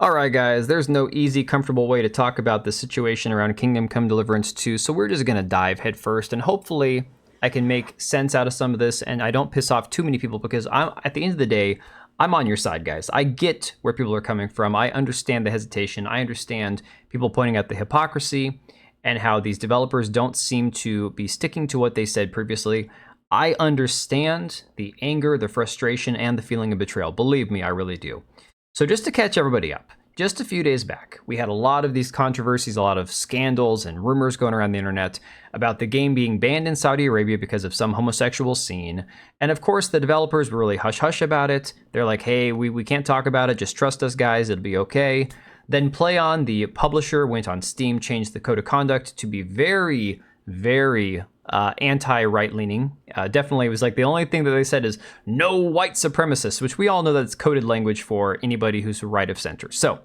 Alright guys, there's no easy, comfortable way to talk about the situation around Kingdom Come Deliverance 2, so we're just gonna dive headfirst, and hopefully I can make sense out of some of this, and I don't piss off too many people, because at the end of the day, I'm on your side, guys. I get where people are coming from. I understand the hesitation. I understand people pointing out the hypocrisy, and how these developers don't seem to be sticking to what they said previously. I understand the anger, the frustration, and the feeling of betrayal. Believe me, I really do. So just to catch everybody up, just a few days back, we had a lot of these controversies, a lot of scandals and rumors going around the internet about the game being banned in Saudi Arabia because of some homosexual scene. And of course, the developers were really hush-hush about it. They're like, hey, we can't talk about it, just trust us, guys, it'll be okay. Then PlayOn, the publisher, went on Steam, changed the code of conduct to be very, very anti-right-leaning. Definitely, it was like the only thing that they said is no white supremacists, which we all know that's coded language for anybody who's right of center. So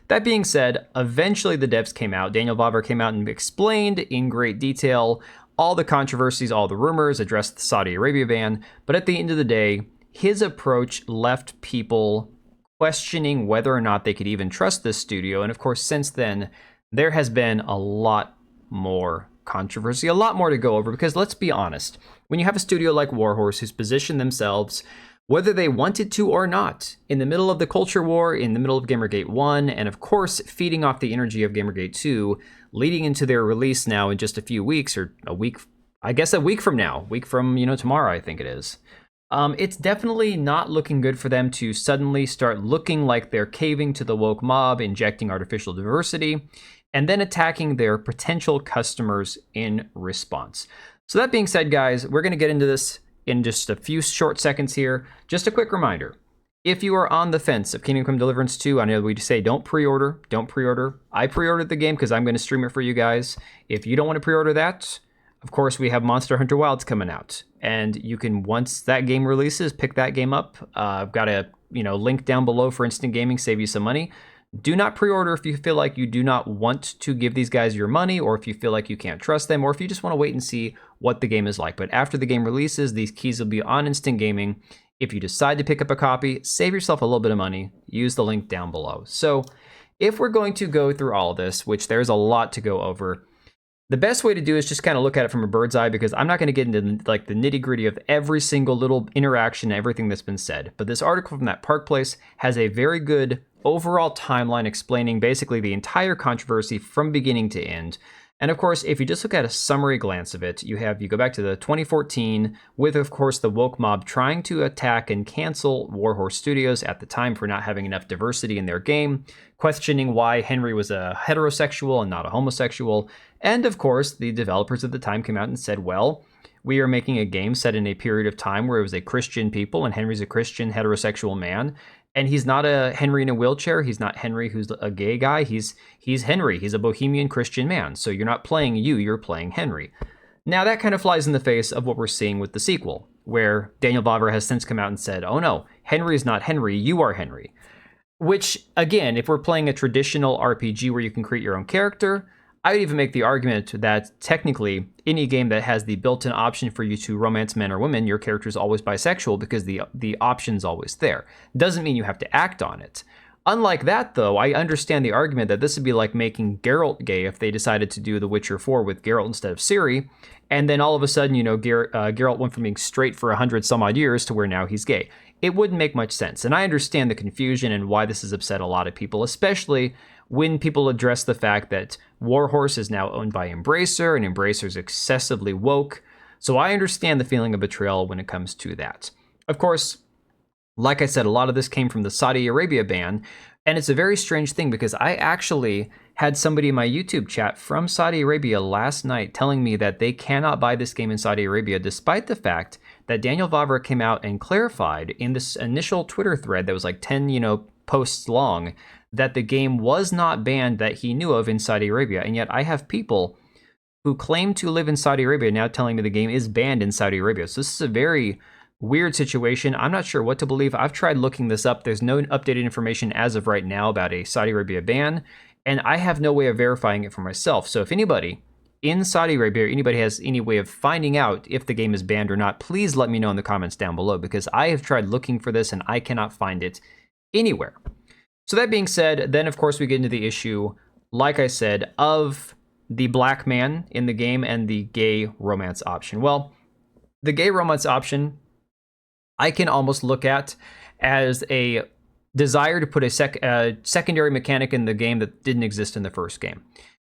that being said, eventually the devs came out. Daniel Vavra came out and explained in great detail all the controversies, all the rumors, addressed the Saudi Arabia ban. But at the end of the day, his approach left people questioning whether or not they could even trust this studio. And of course, since then, there has been a lot more controversy, a lot more to go over, because let's be honest, when you have a studio like Warhorse who's positioned themselves, whether they wanted to or not, in the middle of the culture war, in the middle of Gamergate 1, and of course feeding off the energy of Gamergate 2, leading into their release now in just a few weeks, or a week, I guess a week from now, tomorrow I think it is. It's definitely not looking good for them to suddenly start looking like they're caving to the woke mob, injecting artificial diversity, and then attacking their potential customers in response. So that being said, guys, we're going to get into this in just a few short seconds here. Just a quick reminder, if you are on the fence of Kingdom Come Deliverance 2, I know we say don't pre-order. I pre-ordered the game because I'm going to stream it for you guys. If you don't want to pre-order that, of course, we have Monster Hunter Wilds coming out. And you can, once that game releases, pick that game up. I've got a link down below for instant gaming, save you some money. Do not pre-order if you feel like you do not want to give these guys your money, or if you feel like you can't trust them, or if you just want to wait and see what the game is like. But after the game releases, these keys will be on instant gaming. If you decide to pick up a copy, save yourself a little bit of money, use the link down below. So if we're going to go through all of this, which there's a lot to go over, the best way to do is just kind of look at it from a bird's eye, because I'm not going to get into like the nitty gritty of every single little interaction, everything that's been said. But this article from that Park Place has a very good overall timeline explaining basically the entire controversy from beginning to end. And of course, if you just look at a summary glance of it, you go back to the 2014 with, of course, the woke mob trying to attack and cancel Warhorse Studios at the time for not having enough diversity in their game, questioning why Henry was a heterosexual and not a homosexual. And of course, the developers at the time came out and said, well, we are making a game set in a period of time where it was a Christian people, and Henry's a Christian heterosexual man. And he's not a Henry in a wheelchair. He's not Henry who's a gay guy. He's Henry. He's a bohemian Christian man. So you're not playing you're playing Henry. Now that kind of flies in the face of what we're seeing with the sequel, where Daniel Vavra has since come out and said, oh no, Henry is not Henry, you are Henry. Which, again, if we're playing a traditional RPG where you can create your own character, I would even make the argument that technically any game that has the built-in option for you to romance men or women, your character is always bisexual because the option's always there. Doesn't mean you have to act on it. Unlike that, though, I understand the argument that this would be like making Geralt gay if they decided to do The Witcher 4 with Geralt instead of Ciri, and then all of a sudden, Geralt went from being straight for 100 some odd years to where now he's gay. It wouldn't make much sense, and I understand the confusion and why this has upset a lot of people, especially when people address the fact that Warhorse is now owned by Embracer, and Embracer's excessively woke. So I understand the feeling of betrayal when it comes to that. Of course, like I said, a lot of this came from the Saudi Arabia ban, and it's a very strange thing because I actually had somebody in my YouTube chat from Saudi Arabia last night telling me that they cannot buy this game in Saudi Arabia, despite the fact that Daniel Vavra came out and clarified in this initial Twitter thread that was like 10, posts long, that the game was not banned that he knew of in Saudi Arabia. And yet I have people who claim to live in Saudi Arabia now telling me the game is banned in Saudi Arabia. So this is a very weird situation. I'm not sure what to believe. I've tried looking this up. There's no updated information as of right now about a Saudi Arabia ban, and I have no way of verifying it for myself. So if anybody in Saudi Arabia or anybody has any way of finding out if the game is banned or not, please let me know in the comments down below, because I have tried looking for this and I cannot find it anywhere. So that being said, then of course we get into the issue, like I said, of the black man in the game and the gay romance option. Well, the gay romance option I can almost look at as a desire to put a secondary mechanic in the game that didn't exist in the first game.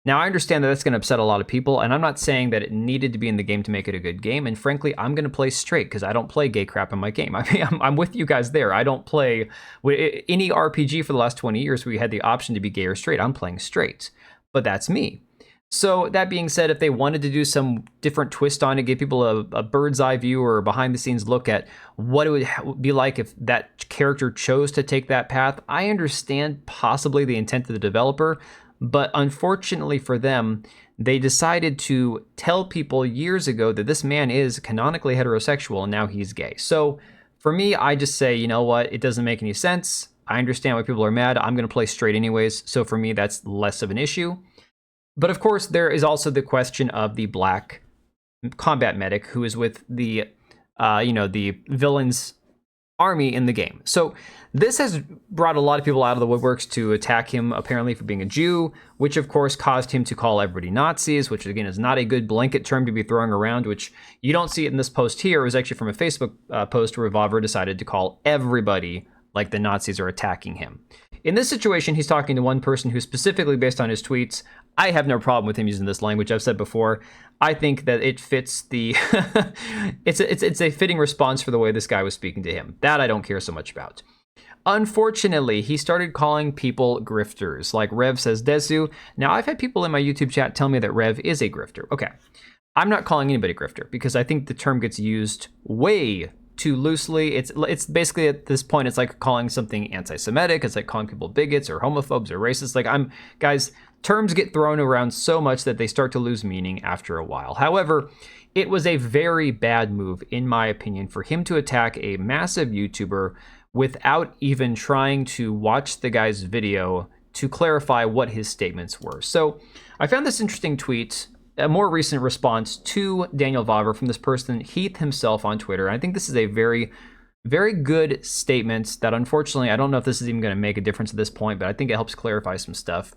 Now, I understand that that's going to upset a lot of people, and I'm not saying that it needed to be in the game to make it a good game. And frankly, I'm going to play straight because I don't play gay crap in my game. I mean, I'm with you guys there. I don't play any RPG for the last 20 years where you had the option to be gay or straight. I'm playing straight, but that's me. So that being said, if they wanted to do some different twist on it, give people a bird's eye view or a behind the scenes look at what it would be like if that character chose to take that path, I understand possibly the intent of the developer. But unfortunately for them, they decided to tell people years ago that this man is canonically heterosexual and now he's gay. So for me, I just say, you know what? It doesn't make any sense. I understand why people are mad. I'm going to play straight anyways. So for me, that's less of an issue. But of course, there is also the question of the black combat medic who is with the, the villain's army in the game. So this has brought a lot of people out of the woodworks to attack him, apparently for being a Jew, which of course caused him to call everybody Nazis, which again is not a good blanket term to be throwing around, which you don't see it in this post here. It was actually from a Facebook post where Vavra decided to call everybody like the Nazis are attacking him. In this situation, he's talking to one person who specifically, based on his tweets, I have no problem with him using this language. I've said before, I think that it fits the it's a fitting response for the way this guy was speaking to him. That I don't care so much about. Unfortunately, he started calling people grifters, like Rev says Desu. Now, I've had people in my YouTube chat tell me that Rev is a grifter. Okay, I'm not calling anybody grifter because I think the term gets used way too loosely. It's basically at this point, it's like calling something anti-Semitic. It's like calling people bigots or homophobes or racists. Like guys, terms get thrown around so much that they start to lose meaning after a while. However, it was a very bad move, in my opinion, for him to attack a massive YouTuber without even trying to watch the guy's video to clarify what his statements were. So I found this interesting tweet, a more recent response to Daniel Vavra from this person, Heath himself, on Twitter. I think this is a very, very good statement that unfortunately, I don't know if this is even going to make a difference at this point, but I think it helps clarify some stuff.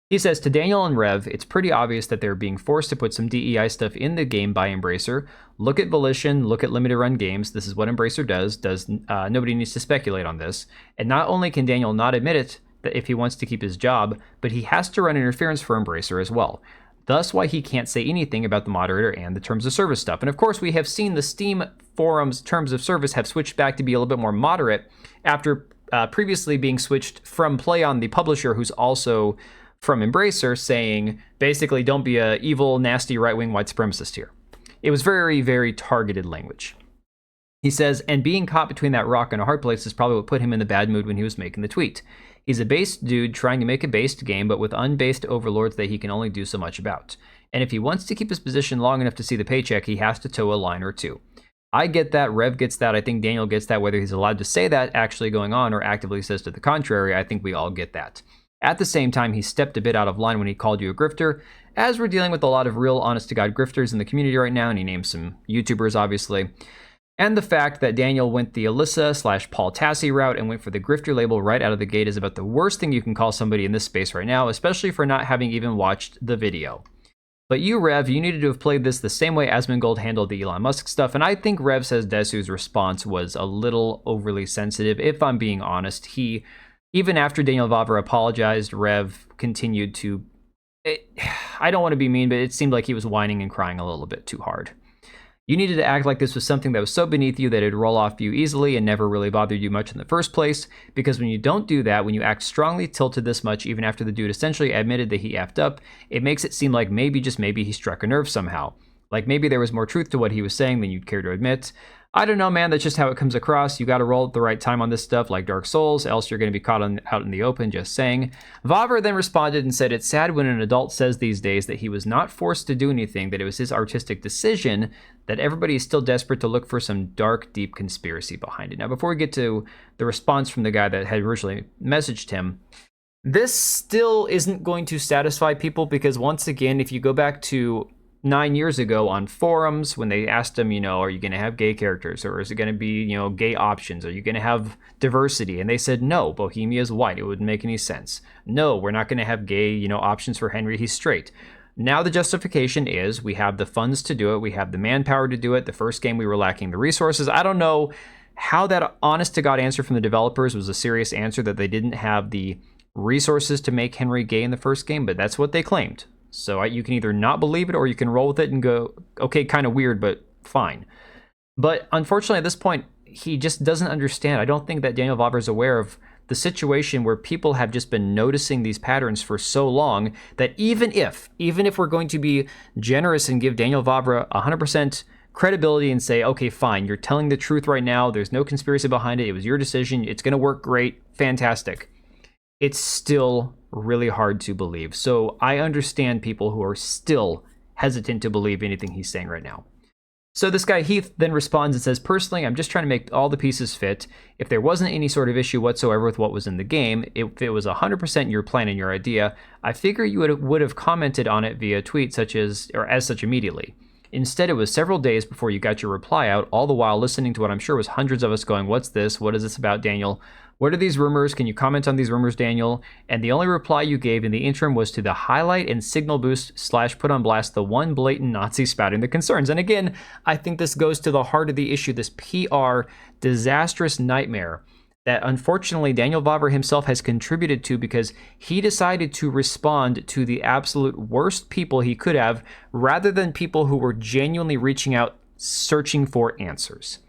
He says, to Daniel and Rev, it's pretty obvious that they're being forced to put some DEI stuff in the game by Embracer. Look at Volition, look at limited run games. This is what Embracer does. Nobody needs to speculate on this. And not only can Daniel not admit it, that if he wants to keep his job, but he has to run interference for Embracer as well. Thus why he can't say anything about the moderator and the terms of service stuff. And of course, we have seen the Steam forums terms of service have switched back to be a little bit more moderate after previously being switched from Playon, the publisher, who's also from Embracer, saying basically don't be a evil, nasty, right-wing white supremacist here. It was very, very targeted language. He says, and being caught between that rock and a hard place is probably what put him in the bad mood when he was making the tweet. He's a based dude trying to make a based game, but with unbased overlords that he can only do so much about. And if he wants to keep his position long enough to see the paycheck, he has to toe a line or two. I get that, Rev gets that, I think Daniel gets that, whether he's allowed to say that actually going on or actively says to the contrary, I think we all get that. At the same time, he stepped a bit out of line when he called you a grifter, as we're dealing with a lot of real honest-to-God grifters in the community right now, and he named some YouTubers, obviously. And the fact that Daniel went the Alyssa/Paul Tassi route and went for the grifter label right out of the gate is about the worst thing you can call somebody in this space right now, especially for not having even watched the video. But you, Rev, you needed to have played this the same way Asmongold handled the Elon Musk stuff, and I think Rev says Desu's response was a little overly sensitive. If I'm being honest, even after Daniel Vavra apologized, Rev continued to... I don't want to be mean, but it seemed like he was whining and crying a little bit too hard. You needed to act like this was something that was so beneath you that it'd roll off you easily and never really bothered you much in the first place, because when you don't do that, when you act strongly tilted this much, even after the dude essentially admitted that he effed up, it makes it seem like maybe, just maybe, he struck a nerve somehow. Like maybe there was more truth to what he was saying than you'd care to admit. I don't know, man, that's just how it comes across. You gotta roll at the right time on this stuff, like Dark Souls, else you're gonna be caught out in the open, just saying. Vavra then responded and said, it's sad when an adult says these days that he was not forced to do anything, that it was his artistic decision, that everybody is still desperate to look for some dark, deep conspiracy behind it. Now, before we get to the response from the guy that had originally messaged him, this still isn't going to satisfy people because, once again, if you go back to 9 years ago on forums when they asked him, are you going to have gay characters, or is it going to be, gay options? Are you going to have diversity? And they said, no, Bohemia is white. It wouldn't make any sense. No, we're not going to have gay, options for Henry. He's straight. Now the justification is we have the funds to do it. We have the manpower to do it. The first game we were lacking the resources. I don't know how that honest to God answer from the developers was a serious answer, that they didn't have the resources to make Henry gay in the first game, but that's what they claimed. So you can either not believe it or you can roll with it and go, okay, kind of weird, but fine. But unfortunately, at this point, he just doesn't understand. I don't think that Daniel Vavra is aware of the situation where people have just been noticing these patterns for so long that even if we're going to be generous and give Daniel Vavra 100% credibility and say, okay, fine, you're telling the truth right now. There's no conspiracy behind it. It was your decision. It's going to work great. Fantastic. It's still really hard to believe. So I understand people who are still hesitant to believe anything he's saying right now. So this guy Heath then responds and says, personally, I'm just trying to make all the pieces fit. If there wasn't any sort of issue whatsoever with what was in the game, if it was 100% your plan and your idea, I figure you would have commented on it via tweet as such immediately. Instead, it was several days before you got your reply out, all the while listening to what I'm sure was hundreds of us going, what's this? What is this about, Daniel? What are these rumors? Can you comment on these rumors, Daniel? And the only reply you gave in the interim was to the highlight and signal boost / put on blast the one blatant Nazi spouting the concerns. And again, I think this goes to the heart of the issue, this PR disastrous nightmare that unfortunately Daniel Vavra himself has contributed to, because he decided to respond to the absolute worst people he could have, rather than people who were genuinely reaching out, searching for answers.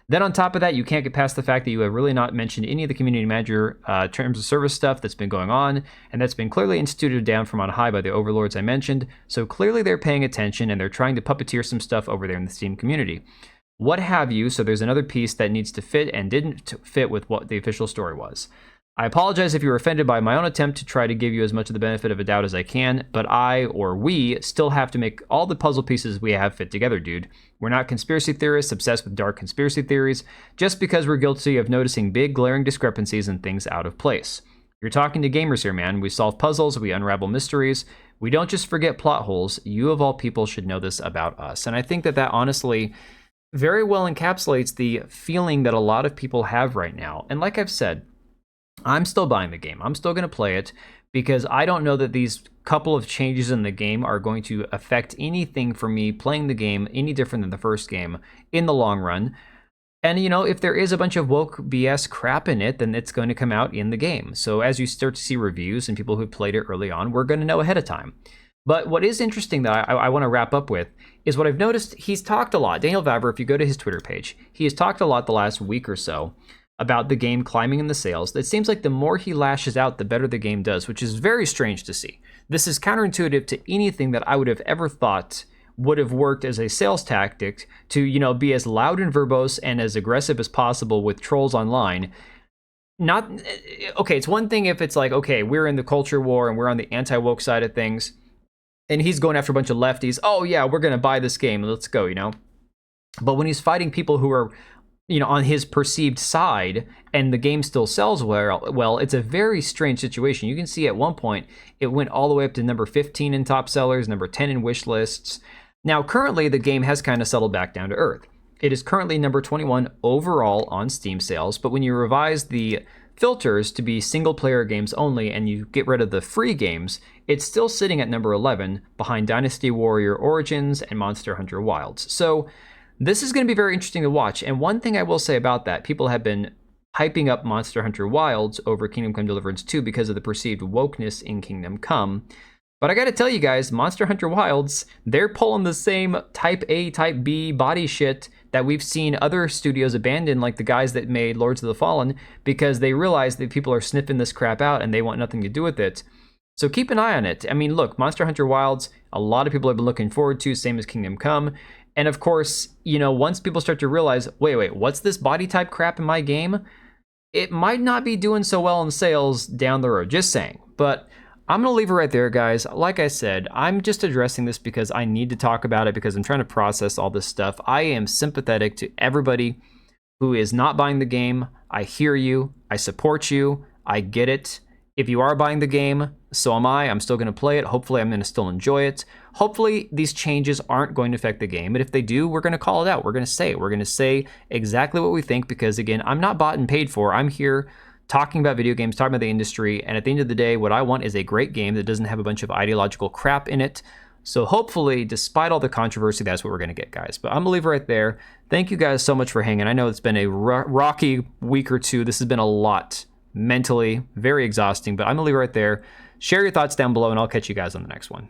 Then on top of that, you can't get past the fact that you have really not mentioned any of the community manager terms of service stuff that's been going on, and that's been clearly instituted down from on high by the overlords I mentioned. So clearly they're paying attention and they're trying to puppeteer some stuff over there in the Steam community. What have you? So there's another piece that needs to fit and didn't fit with what the official story was. I apologize if you were offended by my own attempt to try to give you as much of the benefit of a doubt as I can, but we still have to make all the puzzle pieces we have fit together, dude. We're not conspiracy theorists obsessed with dark conspiracy theories, just because we're guilty of noticing big glaring discrepancies and things out of place. You're talking to gamers here, man. We solve puzzles, we unravel mysteries. We don't just forget plot holes. You of all people should know this about us. And I think that honestly very well encapsulates the feeling that a lot of people have right now. And like I've said, I'm still buying the game. I'm still going to play it because I don't know that these couple of changes in the game are going to affect anything for me playing the game any different than the first game in the long run. And, if there is a bunch of woke BS crap in it, then it's going to come out in the game. So as you start to see reviews and people who played it early on, we're going to know ahead of time. But what is interesting that I want to wrap up with is what I've noticed. He's talked a lot. Daniel Vavra, if you go to his Twitter page, he has talked a lot the last week or so about the game climbing in the sales. It seems like the more he lashes out, the better the game does, which is very strange to see. This is counterintuitive to anything that I would have ever thought would have worked as a sales tactic to, be as loud and verbose and as aggressive as possible with trolls online. Okay, it's one thing if it's like, okay, we're in the culture war and we're on the anti-woke side of things, and he's going after a bunch of lefties. Oh yeah, we're going to buy this game. Let's go, But when he's fighting people who are on his perceived side, and the game still sells well, it's a very strange situation. You can see at one point, it went all the way up to number 15 in top sellers, number 10 in wish lists. Now, currently, the game has kind of settled back down to earth. It is currently number 21 overall on Steam sales, but when you revise the filters to be single-player games only, and you get rid of the free games, it's still sitting at number 11, behind Dynasty Warrior Origins and Monster Hunter Wilds. So this is going to be very interesting to watch, and one thing I will say about that, people have been hyping up Monster Hunter Wilds over Kingdom Come Deliverance 2 because of the perceived wokeness in Kingdom Come. But I gotta tell you guys, Monster Hunter Wilds, they're pulling the same Type A, Type B body shit that we've seen other studios abandon, like the guys that made Lords of the Fallen, because they realize that people are sniffing this crap out and they want nothing to do with it. So keep an eye on it. I mean, look, Monster Hunter Wilds, a lot of people have been looking forward to, same as Kingdom Come. And of course, once people start to realize, wait, what's this body type crap in my game? It might not be doing so well in sales down the road, just saying. But I'm going to leave it right there, guys. Like I said, I'm just addressing this because I need to talk about it, because I'm trying to process all this stuff. I am sympathetic to everybody who is not buying the game. I hear you. I support you. I get it. If you are buying the game, so am I. I'm still going to play it. Hopefully, I'm going to still enjoy it. Hopefully, these changes aren't going to affect the game. But if they do, we're going to call it out. We're going to say it. We're going to say exactly what we think because, again, I'm not bought and paid for. I'm here talking about video games, talking about the industry. And at the end of the day, what I want is a great game that doesn't have a bunch of ideological crap in it. So hopefully, despite all the controversy, that's what we're going to get, guys. But I'm going to leave it right there. Thank you guys so much for hanging. I know it's been a rocky week or two. This has been a lot. Mentally, very exhausting, but I'm gonna leave it right there. Share your thoughts down below, and I'll catch you guys on the next one.